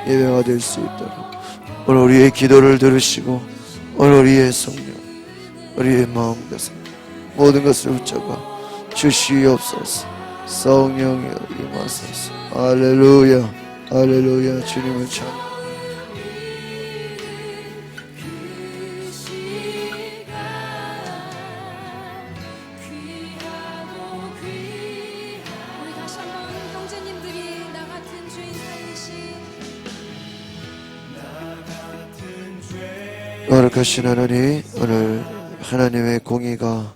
예배가 될 수 있도록 오늘 우리의 기도를 들으시고 오늘 우리의 성령, 우리의 마음과 모든 것을 붙잡아 주시옵소서. 성령이여 임하소서. 할렐루야, 할렐루야. 주님을 찬양. 거룩하신 하나님, 오늘 하나님의 공의가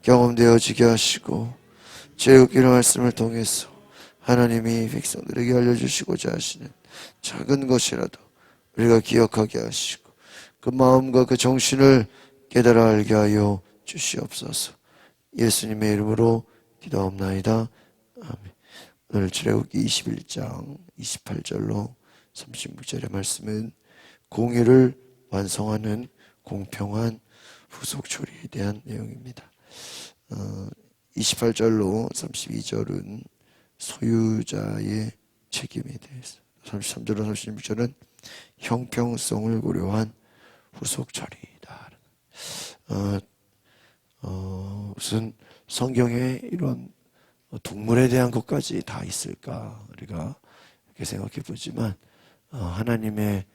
경험되어지게 하시고 제육기의 말씀을 통해서 하나님이 백성들에게 알려주시고자 하시는 작은 것이라도 우리가 기억하게 하시고 그 마음과 그 정신을 깨달아 알게 하여 주시옵소서. 예수님의 이름으로 기도합나이다. 아멘. 오늘 출애굽기 21장 28절로 36절의 말씀은 공의를 완성하는 공평한 후속 처리에 대한 내용입니다. 28절로 32절은 소유자의 책임에 대해서, 33절로 36절은 형평성을 고려한 후속 처리이다. 무슨 성경에 이런 동물에 대한 것까지 다 있을까 우리가 이렇게 생각해 보지만 하나님의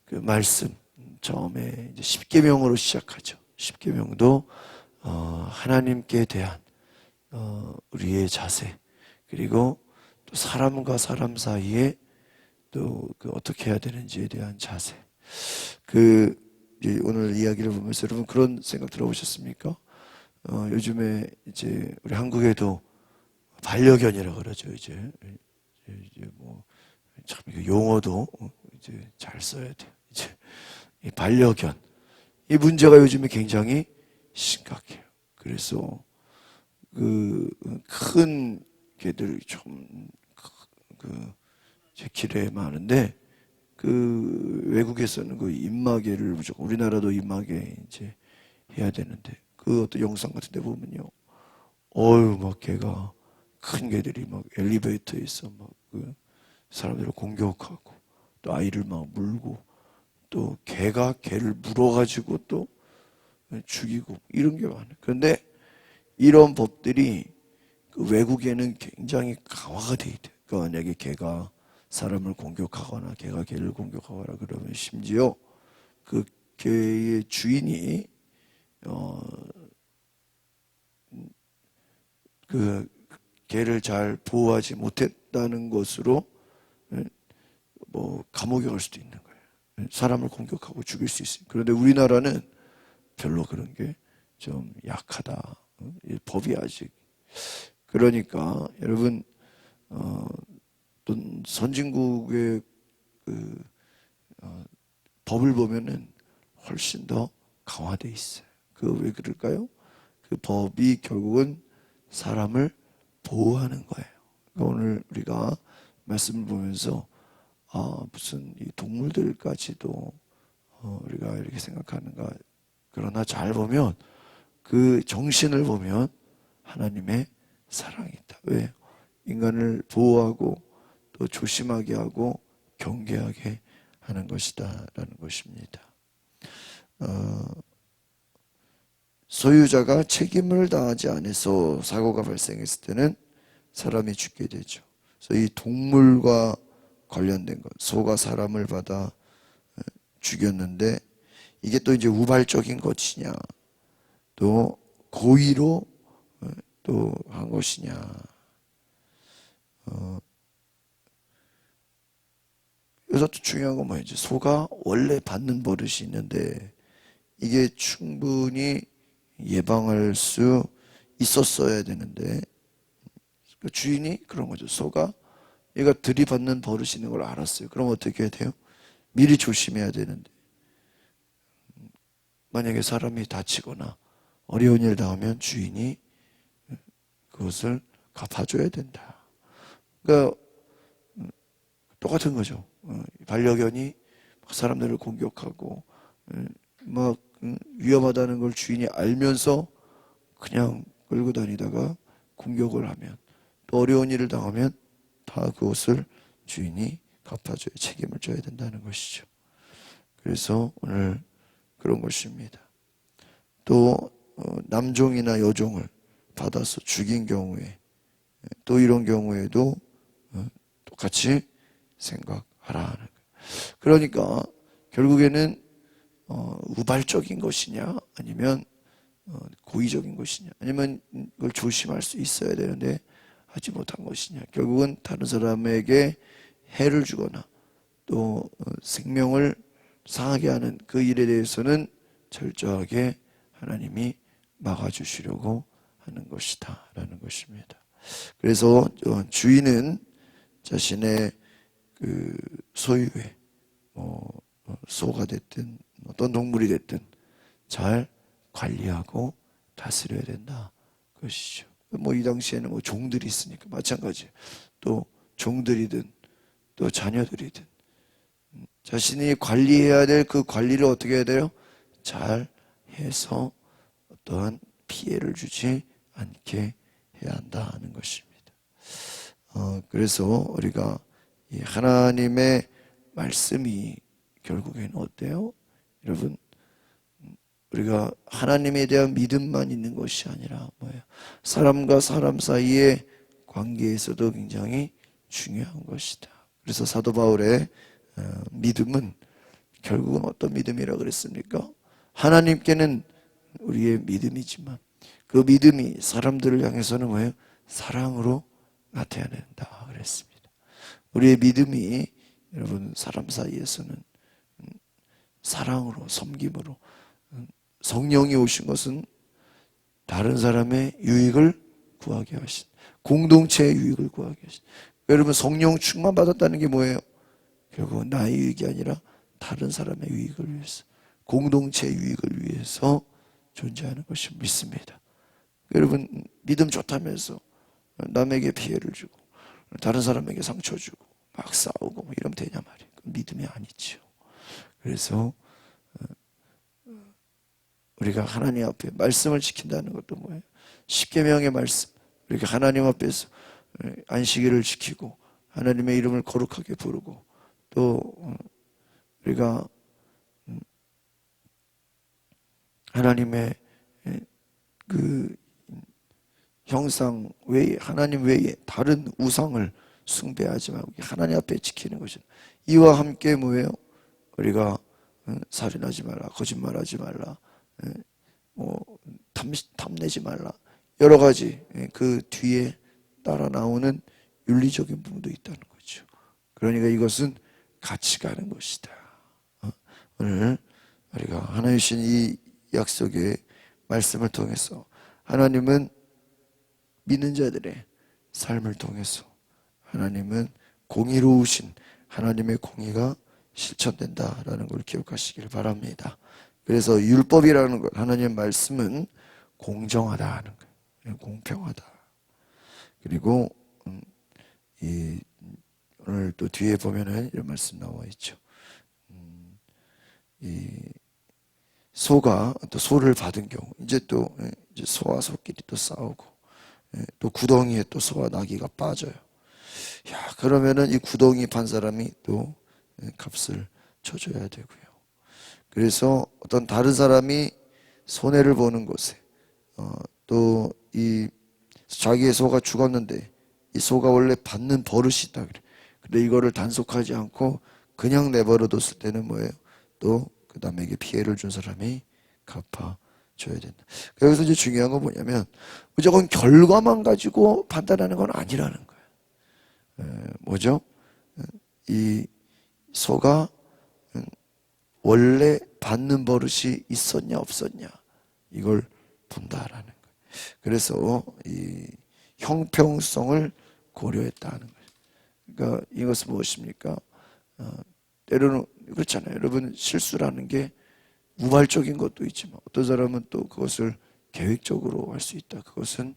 그 말씀 처음에 이제 십계명으로 시작하죠. 십계명도 하나님께 대한 우리의 자세, 그리고 또 사람과 사람 사이에 또 그 어떻게 해야 되는지에 대한 자세. 그 이제 오늘 이야기를 보면서 여러분 그런 생각 들어보셨습니까? 요즘에 이제 우리 한국에도 반려견이라고 그러죠. 이제 뭐 참 용어도 이제 잘 써야 돼. 이제 이 반려견, 이 문제가 요즘에 굉장히 심각해요. 그래서 그 큰 개들 좀 제 길에 많은데 그 외국에서는 그 입마개를 무조건, 우리나라도 입마개 이제 해야 되는데 그 어떤 영상 같은 데 보면요, 막 개가, 큰 개들이 막 엘리베이터에서 막 그 사람들을 공격하고 또 아이를 막 물고 또 개가 개를 물어가지고 또 죽이고 이런 게 많아요. 그런데 이런 법들이 그 외국에는 굉장히 강화가 돼 있대요. 그러니까 만약에 개가 사람을 공격하거나 개가 개를 공격하거나 그러면 심지어 그 개의 주인이 그 개를 잘 보호하지 못했다는 것으로 뭐 감옥에 갈 수도 있는 거예요. 사람을 공격하고 죽일 수 있어요. 그런데 우리나라는 별로 그런 게 좀 약하다. 법이 아직. 그러니까 여러분 또 선진국의 그 법을 보면은 훨씬 더 강화돼 있어요. 그 왜 그럴까요? 그 법이 결국은 사람을 보호하는 거예요. 그러니까 오늘 우리가 말씀을 보면서 무슨 이 동물들까지도 우리가 이렇게 생각하는가. 그러나 잘 보면 그 정신을 보면 하나님의 사랑이 있다. 왜? 인간을 보호하고 또 조심하게 하고 경계하게 하는 것이다 라는 것입니다. 소유자가 책임을 다하지 않아서 사고가 발생했을 때는 사람이 죽게 되죠. 그래서 이 동물과 관련된 것, 소가 사람을 받아 죽였는데 이게 또 이제 우발적인 것이냐, 또 고의로 또 한 것이냐. 여기서 또 중요한 건 뭐예요? 소가 원래 받는 버릇이 있는데 이게 충분히 예방할 수 있었어야 되는데 그 주인이 그런 거죠. 소가 얘가 들이받는 버릇이 있는 걸 알았어요. 그럼 어떻게 해야 돼요? 미리 조심해야 되는데 만약에 사람이 다치거나 어려운 일 당하면 주인이 그것을 갚아줘야 된다. 그러니까 똑같은 거죠. 반려견이 사람들을 공격하고 막 위험하다는 걸 주인이 알면서 그냥 끌고 다니다가 공격을 하면 또 어려운 일을 당하면 다 그것을 주인이 갚아줘야 책임을 져야 된다는 것이죠. 그래서 오늘 그런 것입니다. 또 남종이나 여종을 받아서 죽인 경우에 또 이런 경우에도 똑같이 생각하라 하는 거예요. 그러니까 결국에는 우발적인 것이냐 아니면 고의적인 것이냐 아니면 이걸 조심할 수 있어야 되는데 하지 못한 것이냐, 결국은 다른 사람에게 해를 주거나 또 생명을 상하게 하는 그 일에 대해서는 철저하게 하나님이 막아주시려고 하는 것이다 라는 것입니다. 그래서 주인은 자신의 그 소유의 소가 됐든 어떤 동물이 됐든 잘 관리하고 다스려야 된다 그것이죠. 이 당시에는 종들이 있으니까 마찬가지예요. 또 종들이든 또 자녀들이든 자신이 관리해야 될 그 관리를 어떻게 해야 돼요? 잘 해서 어떠한 피해를 주지 않게 해야 한다는 것입니다. 그래서 우리가 이 하나님의 말씀이 결국에는 어때요? 여러분, 우리가 하나님에 대한 믿음만 있는 것이 아니라 뭐예요? 사람과 사람 사이의 관계에서도 굉장히 중요한 것이다. 그래서 사도 바울의 믿음은 결국은 어떤 믿음이라고 그랬습니까? 하나님께는 우리의 믿음이지만 그 믿음이 사람들을 향해서는 뭐예요? 사랑으로 나타내야 된다 그랬습니다. 우리의 믿음이 여러분 사람 사이에서는 사랑으로, 섬김으로, 성령이 오신 것은 다른 사람의 유익을 구하게 하신, 공동체의 유익을 구하게 하신. 여러분 성령 충만 받았다는 게 뭐예요? 결국은 나의 유익이 아니라 다른 사람의 유익을 위해서, 공동체의 유익을 위해서 존재하는 것을 믿습니다. 여러분 믿음 좋다면서 남에게 피해를 주고 다른 사람에게 상처 주고 막 싸우고 이러면 되냐 말이에요. 믿음이 아니죠. 그래서 우리가 하나님 앞에 말씀을 지킨다는 것도 뭐예요? 십계명의 말씀, 우리가 하나님 앞에서 안식일을 지키고 하나님의 이름을 거룩하게 부르고 또 우리가 하나님의 그 형상 외에, 하나님 외에 다른 우상을 숭배하지 말고 하나님 앞에 지키는 것이다. 이와 함께 뭐예요? 우리가 살인하지 말라, 거짓말하지 말라, 탐내지 말라, 여러 가지 그 뒤에 따라 나오는 윤리적인 부분도 있다는 거죠. 그러니까 이것은 같이 가는 것이다. 오늘 우리가 하나님 주신 이 약속의 말씀을 통해서 하나님은 믿는 자들의 삶을 통해서 하나님은 공의로우신 하나님의 공의가 실천된다라는 걸 기억하시길 바랍니다. 그래서 율법이라는 것, 하나님의 말씀은 공정하다 하는 거예요. 공평하다. 그리고 오늘 또 뒤에 보면은 이런 말씀 나와 있죠. 이 소가 또 소를 받은 경우 이제 소와 소끼리 또 싸우고 또 구덩이에 또 소와 나귀가 빠져요. 그러면은 이 구덩이 판 사람이 또 값을 쳐줘야 되고요. 그래서 어떤 다른 사람이 손해를 보는 곳에 또 이 자기의 소가 죽었는데 이 소가 원래 받는 버릇이 있다 그래. 근데 이거를 단속하지 않고 그냥 내버려뒀을 때는 뭐예요? 또 그 남에게 피해를 준 사람이 갚아줘야 된다. 여기서 이제 중요한 건 뭐냐면 무조건 결과만 가지고 판단하는 건 아니라는 거예요. 뭐죠? 이 소가 원래 받는 버릇이 있었냐 없었냐 이걸 본다라는 거예요. 그래서 이 형평성을 고려했다는 거예요. 그러니까 이것은 무엇입니까? 때로는 그렇잖아요. 여러분 실수라는 게 우발적인 것도 있지만 어떤 사람은 또 그것을 계획적으로 할 수 있다. 그것은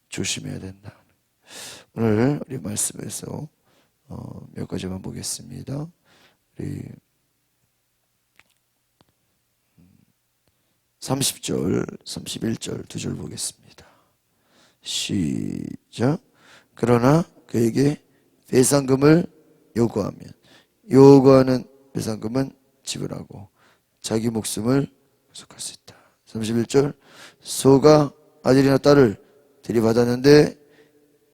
조심해야 된다. 오늘 우리 말씀에서 몇 가지만 보겠습니다. 우리 30절, 31절 두 절 보겠습니다. 시작. 그러나 그에게 배상금을 요구하는 배상금은 지불하고 자기 목숨을 구속할 수 있다. 31절 소가 아들이나 딸을 들이받았는데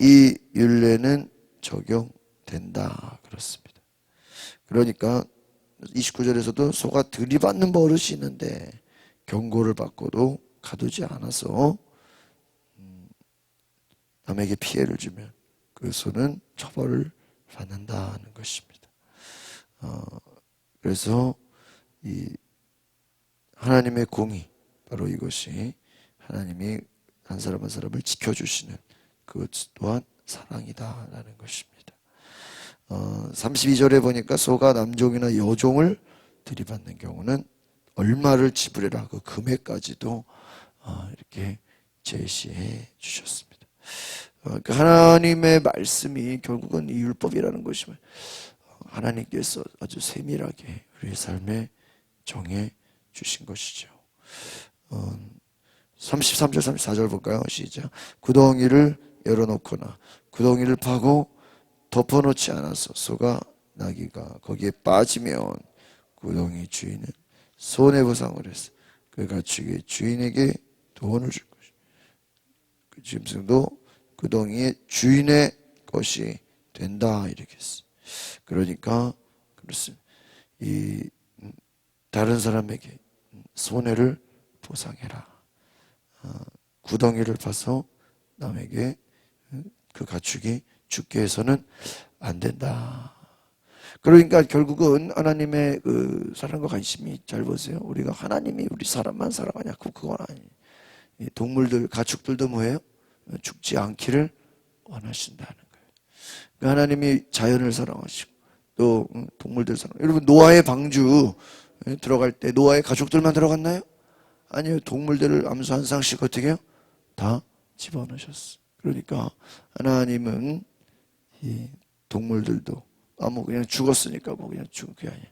이 율례는 적용된다. 그렇습니다. 그러니까 29절에서도 소가 들이받는 버릇이 있는데 경고를 받고도 가두지 않아서 남에게 피해를 주면 그 소는 처벌을 받는다는 것입니다. 그래서 이 하나님의 공의, 바로 이것이 하나님이 한 사람 한 사람을 지켜주시는 그것 또한 사랑이다라는 것입니다. 32절에 보니까 소가 남종이나 여종을 들이받는 경우는 얼마를 지불해라, 그 금액까지도 이렇게 제시해 주셨습니다. 그러니까 하나님의 말씀이 결국은 이 율법이라는 것이 하나님께서 아주 세밀하게 우리의 삶에 정해 주신 것이죠. 33절 34절 볼까요? 시작. 구덩이를 열어놓거나 구덩이를 파고 덮어놓지 않아서 소가 나귀가 거기에 빠지면 구덩이 주인은 손해보상을 해서 그 가축의 주인에게 돈을 줄 것이다. 그 짐승도 구덩이의 주인의 것이 된다, 이렇게 했어요. 그러니까 그렇습니다. 이 다른 사람에게 손해를 보상해라. 구덩이를 파서 남에게 그 가축이 죽게 해서는 안 된다. 그러니까 결국은 하나님의 그 사랑과 관심이, 잘 보세요. 우리가 하나님이 우리 사람만 사랑하냐? 그건 아니에요. 동물들, 가축들도 뭐예요? 죽지 않기를 원하신다는 거예요. 그러니까 하나님이 자연을 사랑하시고 또 동물들 사랑. 여러분 노아의 방주 들어갈 때 노아의 가족들만 들어갔나요? 아니요. 동물들을 암수 한 쌍씩 어떻게 해요? 다 집어넣으셨어. 그러니까 하나님은 이 동물들도 뭐 그냥 죽었으니까 뭐 그냥 죽은 게 아니에요.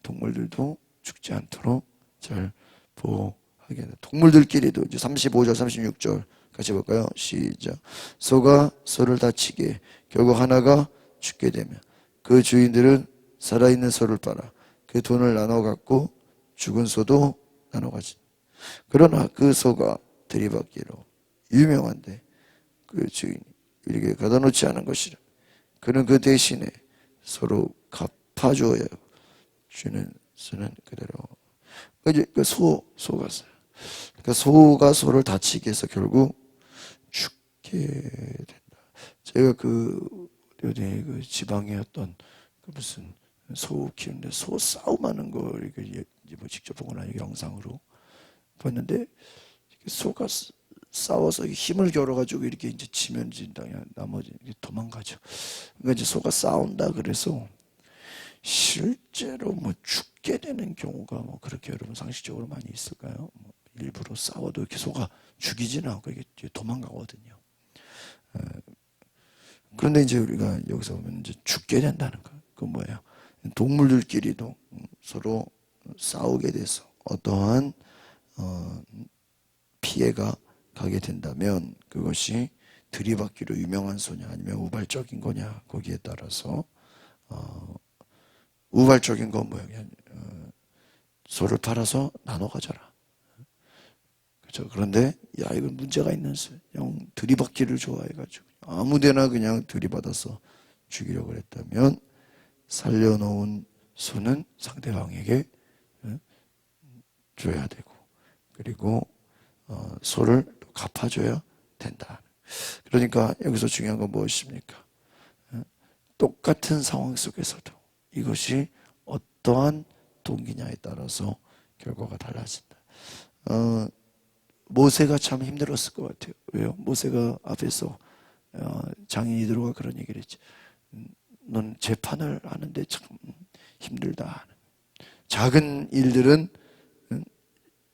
동물들도 죽지 않도록 잘 보호하게 된다. 동물들끼리도 이제 35절 36절 같이 볼까요? 시작. 소가 소를 다치게 결국 하나가 죽게 되면 그 주인들은 살아있는 소를 팔아 그 돈을 나눠 갖고 죽은 소도 나눠 가진다. 그러나 그 소가 들이받기로 유명한데 그 주인이 우리에게 가둬놓지 않은 것이라 그는 그 대신에 서로 갚아줘야 주는 쓰는 그대로. 이제 그 소가 써요. 그러니까 소가 소를 다치게 해서 결국 죽게 된다. 제가 그 지방에 어떤 그 무슨 소 키우는데 소 싸움하는 거 이렇게 뭐 직접 본 건 아니고 영상으로 봤는데 소가 싸워서 힘을 겨뤄가지고 이렇게 이제 치면 진다. 나머지 도망가죠. 그러니까 이제 소가 싸운다 그래서 실제로 뭐 죽게 되는 경우가 뭐 그렇게 여러분 상식적으로 많이 있을까요? 뭐 일부러 싸워도 이렇게 소가 죽이지는 않고 이게 도망가거든요. 그런데 이제 우리가 여기서 보면 이제 죽게 된다는 거. 그건 뭐예요? 동물들끼리도 서로 싸우게 돼서 어떠한 피해가 가게 된다면 그것이 들이받기로 유명한 소냐 아니면 우발적인 거냐, 거기에 따라서 우발적인 건 뭐예요? 그냥 소를 팔아서 나눠 가져라. 그렇죠? 그런데 이건 문제가 있는 소야. 영 들이받기를 좋아해가지고 아무데나 그냥 들이받아서 죽이려고 했다면 살려놓은 소는 상대방에게 줘야 되고 그리고 소를 갚아줘야 된다. 그러니까 여기서 중요한 건 무엇입니까? 똑같은 상황 속에서도 이것이 어떠한 동기냐에 따라서 결과가 달라진다. 모세가 참 힘들었을 것 같아요. 왜요? 모세가 앞에서 장인이들과 그런 얘기를 했지. 넌 재판을 하는데 참 힘들다. 작은 일들은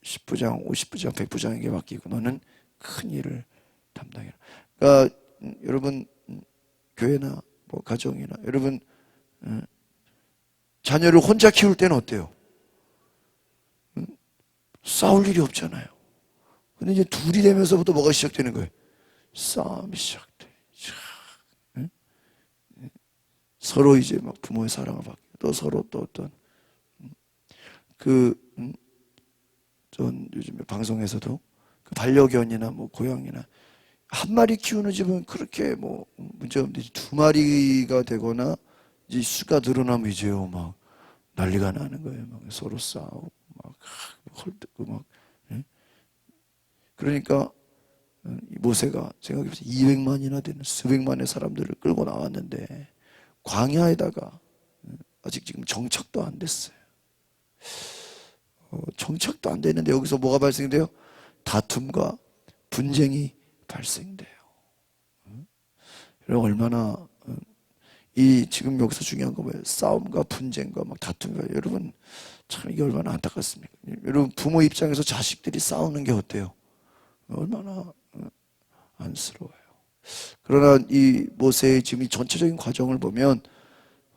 10부장, 50부장, 100부장에게 맡기고 너는 큰 일을 담당해라. 그러니까 여러분 교회나 뭐 가정이나 여러분 자녀를 혼자 키울 때는 어때요? 싸울 일이 없잖아요. 근데 이제 둘이 되면서부터 뭐가 시작되는 거예요? 싸움이 시작돼. 서로 이제 막 부모의 사랑을 받고 또 서로 또 어떤 전 요즘에 방송에서도 그 반려견이나 뭐 고양이나 한 마리 키우는 집은 그렇게 뭐 문제가 없는데 두 마리가 되거나 이제 수가 늘어나면 이제요 막 난리가 나는 거예요. 막 서로 싸우고 막 헐뜯고 막 예? 그러니까 모세가 생각해보세요. 200만이나 되는 수백만의 사람들을 끌고 나왔는데 광야에다가 아직 지금 정착도 안 됐어요. 정착도 안 되는데 여기서 뭐가 발생돼요? 다툼과 분쟁이 발생돼요. 여러분 얼마나 이 지금 여기서 중요한 거 뭐예요? 싸움과 분쟁과 막 다툼과 여러분 참 이게 얼마나 안타깝습니까? 여러분 부모 입장에서 자식들이 싸우는 게 어때요? 얼마나 안쓰러워요. 그러나 이 모세의 지금 이 전체적인 과정을 보면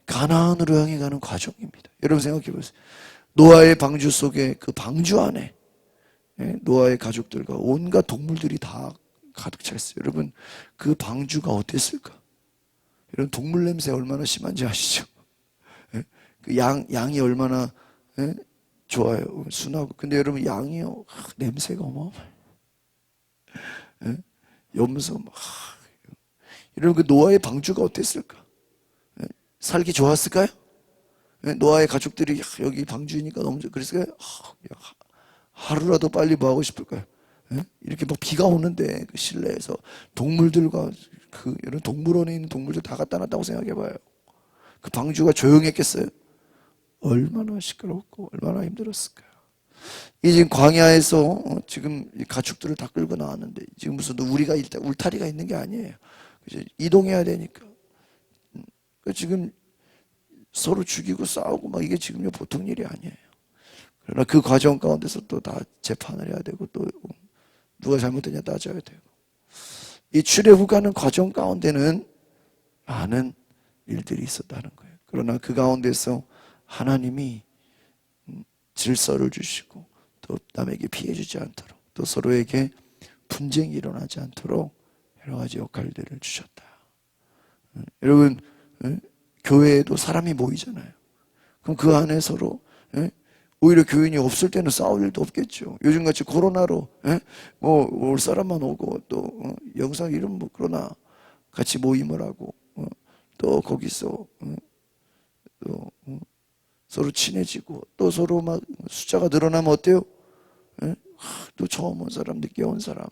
가나안으로 향해 가는 과정입니다. 여러분 생각해 보세요. 노아의 방주 속에 그 방주 안에 노아의 가족들과 온갖 동물들이 다 가득 차 있어요. 여러분 그 방주가 어땠을까? 이런 동물 냄새 얼마나 심한지 아시죠? 그 양이 얼마나 좋아요. 순하고. 근데 여러분 양이요 냄새가 어마어마해요. 염소 막 여러분 그 노아의 방주가 어땠을까? 살기 좋았을까요? 노아의 가족들이 여기 방주이니까 너무 그랬을까요? 하루라도 빨리 뭐 하고 싶을까요? 이렇게 막 비가 오는데 그 실내에서 동물들과 그 이런 동물원에 있는 동물들 다 갖다 놨다고 생각해봐요. 그 방주가 조용했겠어요? 얼마나 시끄럽고 얼마나 힘들었을까요? 이 지금 광야에서 지금 가축들을 다 끌고 나왔는데 지금 무슨 우리가 일단 울타리가 있는 게 아니에요. 그죠? 이동해야 되니까. 지금 서로 죽이고 싸우고 막 이게 지금 보통 일이 아니에요. 그러나 그 과정 가운데서 또 다 재판을 해야 되고 또 누가 잘못했냐 따져야 되고 이 출애굽하는 과정 가운데는 많은 일들이 있었다는 거예요. 그러나 그 가운데서 하나님이 질서를 주시고 또 남에게 피해 주지 않도록 또 서로에게 분쟁이 일어나지 않도록 여러 가지 역할들을 주셨다. 여러분 교회에도 사람이 모이잖아요. 그럼 그 안에 서로 오히려 교인이 없을 때는 싸울 일도 없겠죠. 요즘같이 코로나로 뭐 올 사람만 오고 또 영상 이름 뭐 그러나 같이 모임을 하고 또 거기서 또 서로 친해지고 또 서로 막 숫자가 늘어나면 어때요? 또 처음 온 사람, 늦게 온 사람,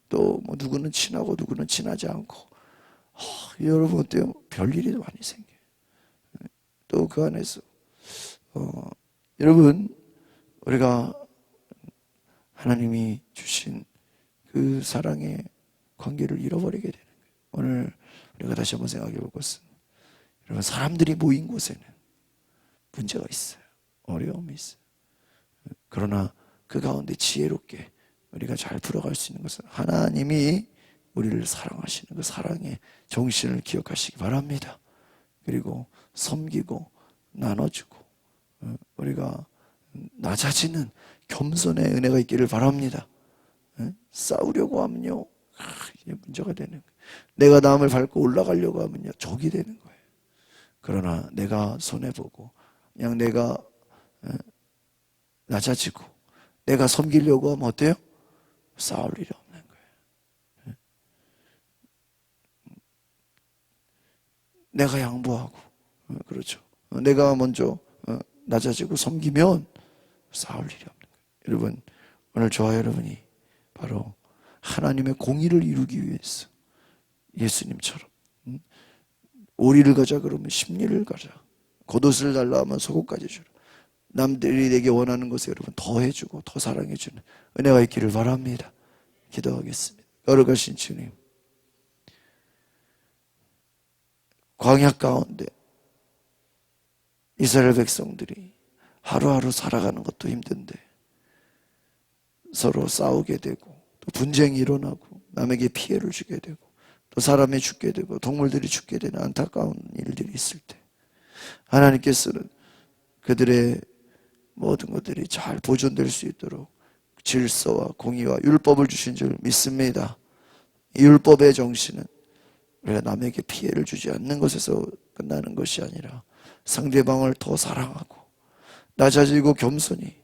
또 뭐 누구는 친하고 누구는 친하지 않고 여러분 어때요? 별일이 많이 생겨요. 또 그 안에서 여러분 우리가 하나님이 주신 그 사랑의 관계를 잃어버리게 되는 거예요. 오늘 우리가 다시 한번 생각해 볼 것은 여러분 사람들이 모인 곳에는 문제가 있어요. 어려움이 있어요. 그러나 그 가운데 지혜롭게 우리가 잘 풀어갈 수 있는 것은 하나님이 우리를 사랑하시는 그 사랑의 정신을 기억하시기 바랍니다. 그리고 섬기고 나눠주고 우리가 낮아지는 겸손의 은혜가 있기를 바랍니다. 싸우려고 하면요 이게 문제가 되는 거예요. 내가 남을 밟고 올라가려고 하면요 적이 되는 거예요. 그러나 내가 손해보고 그냥 내가 낮아지고 내가 섬기려고 하면 어때요? 싸울 일이 없는 거예요. 내가 양보하고 그렇죠. 내가 먼저 낮아지고 섬기면 싸울 일이 없는 거예요. 여러분 오늘 저와 여러분이 바로 하나님의 공의를 이루기 위해서 예수님처럼 오리를 가자 그러면 십리를 가자 겉옷을 달라 하면 속옷까지 주라 남들이 내게 원하는 것에 여러분 더 해주고 더 사랑해주는 은혜가 있기를 바랍니다. 기도하겠습니다. 거룩하신 주님 광야 가운데 이스라엘 백성들이 하루하루 살아가는 것도 힘든데 서로 싸우게 되고 또 분쟁이 일어나고 남에게 피해를 주게 되고 또 사람이 죽게 되고 동물들이 죽게 되는 안타까운 일들이 있을 때 하나님께서는 그들의 모든 것들이 잘 보존될 수 있도록 질서와 공의와 율법을 주신 줄 믿습니다. 이 율법의 정신은 우리가 남에게 피해를 주지 않는 것에서 끝나는 것이 아니라 상대방을 더 사랑하고 낮아지고 겸손히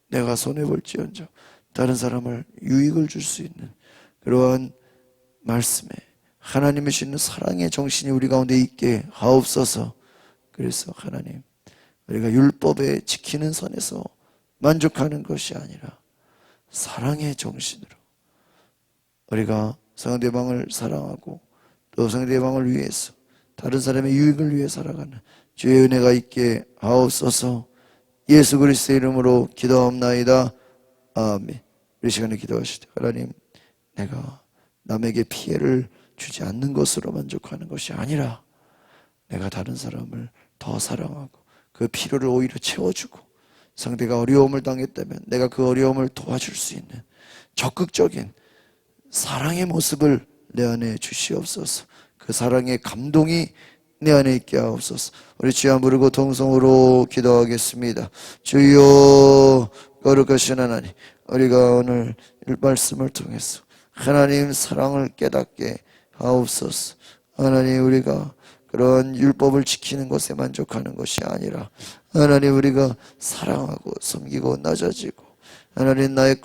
내가 손해볼지언정 다른 사람을 유익을 줄 수 있는 그러한 말씀에 하나님이 주시는 사랑의 정신이 우리 가운데 있게 하옵소서. 그래서 하나님, 우리가 율법에 지키는 선에서 만족하는 것이 아니라 사랑의 정신으로 우리가 상대방을 사랑하고 또 상대방을 위해서 다른 사람의 유익을 위해 살아가는 주의 은혜가 있게 하옵소서. 예수 그리스도의 이름으로 기도하옵나이다. 아멘. 우리 시간에 기도하실 때 하나님, 내가 남에게 피해를 주지 않는 것으로 만족하는 것이 아니라 내가 다른 사람을 더 사랑하고 그 필요를 오히려 채워주고 상대가 어려움을 당했다면 내가 그 어려움을 도와줄 수 있는 적극적인 사랑의 모습을 내 안에 주시옵소서. 그 사랑의 감동이 내 안에 있게 하옵소서. 우리 주여 부르고 통성으로 기도하겠습니다. 주여 거룩하신 하나님, 우리가 오늘 이 말씀을 통해서 하나님 사랑을 깨닫게 하옵소서. 하나님, 우리가 그런 율법을 지키는 것에 만족하는 것이 아니라 하나님, 우리가 사랑하고 섬기고 낮아지고 하나님, 나의